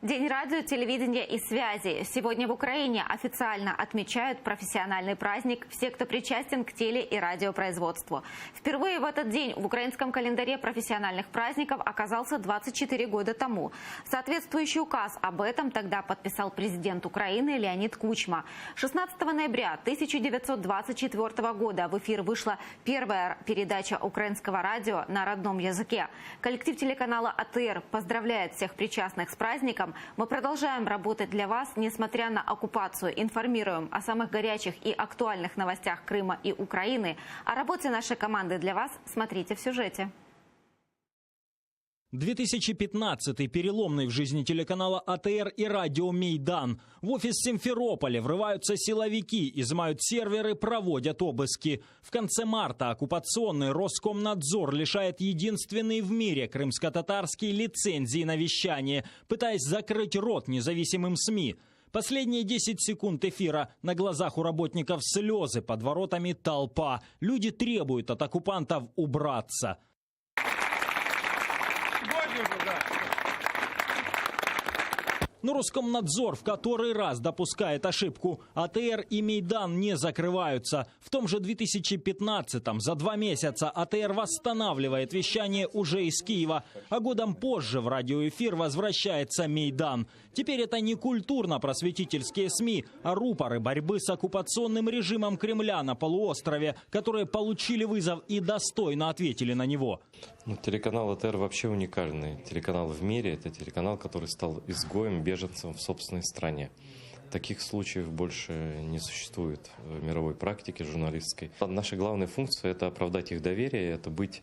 День радио, телевидения и связи. Сегодня в Украине официально отмечают профессиональный праздник все, кто причастен к теле- и радиопроизводству. Впервые в этот день в украинском календаре профессиональных праздников оказался 24 года тому. Соответствующий указ об этом тогда подписал президент Украины Леонид Кучма. 16 ноября 1924 года в эфир вышла первая передача украинского радио на родном языке. Коллектив телеканала АТР поздравляет всех причастных с праздником. Мы продолжаем работать для вас, несмотря на оккупацию. Информируем о самых горячих и актуальных новостях Крыма и Украины. О работе нашей команды для вас смотрите в сюжете. 2015-й переломный в жизни телеканала АТР и радио «Мейдан». В офис Симферополя врываются силовики, изымают серверы, проводят обыски. В конце марта оккупационный Роскомнадзор лишает единственной в мире крымско-татарские лицензии на вещание, пытаясь закрыть рот независимым СМИ. Последние 10 секунд эфира. На глазах у работников слезы, под воротами толпа. Люди требуют от оккупантов убраться. Но Роскомнадзор в который раз допускает ошибку. АТР и Мейдан не закрываются. В том же 2015-м за 2 месяца АТР восстанавливает вещание уже из Киева. А годом позже в радиоэфир возвращается Мейдан. Теперь это не культурно-просветительские СМИ, а рупоры борьбы с оккупационным режимом Кремля на полуострове, которые получили вызов и достойно ответили на него. Телеканал АТР вообще уникальный. Телеканал в мире – это телеканал, который стал изгоем, беженцем в собственной стране. Таких случаев больше не существует в мировой практике журналистской. Наша главная функция – это оправдать их доверие, это быть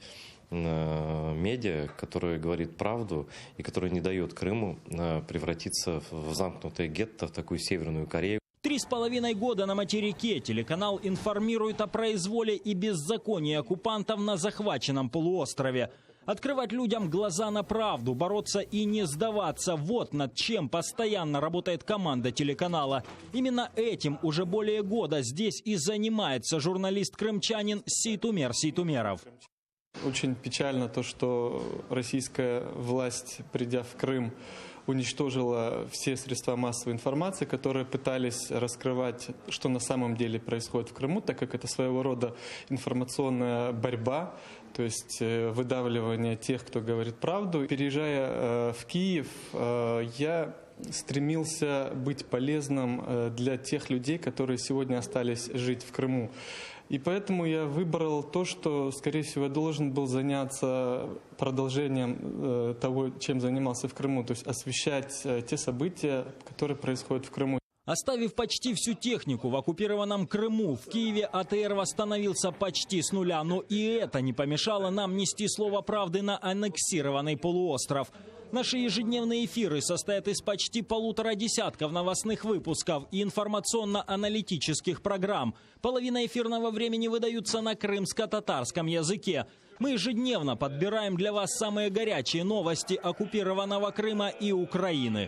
медиа, которая говорит правду и которая не дает Крыму превратиться в замкнутое гетто, в такую Северную Корею. 3,5 года на материке телеканал информирует о произволе и беззаконии оккупантов на захваченном полуострове. Открывать людям глаза на правду, бороться и не сдаваться – вот над чем постоянно работает команда телеканала. Именно этим уже более года здесь и занимается журналист-крымчанин Сейтумер Сейтумеров. Очень печально то, что российская власть, придя в Крым, уничтожила все средства массовой информации, которые пытались раскрывать, что на самом деле происходит в Крыму, так как это своего рода информационная борьба, то есть выдавливание тех, кто говорит правду. Переезжая в Киев, я стремился быть полезным для тех людей, которые сегодня остались жить в Крыму. И поэтому я выбрал то, что, скорее всего, я должен был заняться продолжением того, чем занимался в Крыму, то есть освещать те события, которые происходят в Крыму. Оставив почти всю технику в оккупированном Крыму, в Киеве АТР восстановился почти с нуля. Но и это не помешало нам нести слово правды на аннексированный полуостров. Наши ежедневные эфиры состоят из почти 1,5 десятков новостных выпусков и информационно-аналитических программ. Половина эфирного времени выдаются на крымско-татарском языке. Мы ежедневно подбираем для вас самые горячие новости оккупированного Крыма и Украины.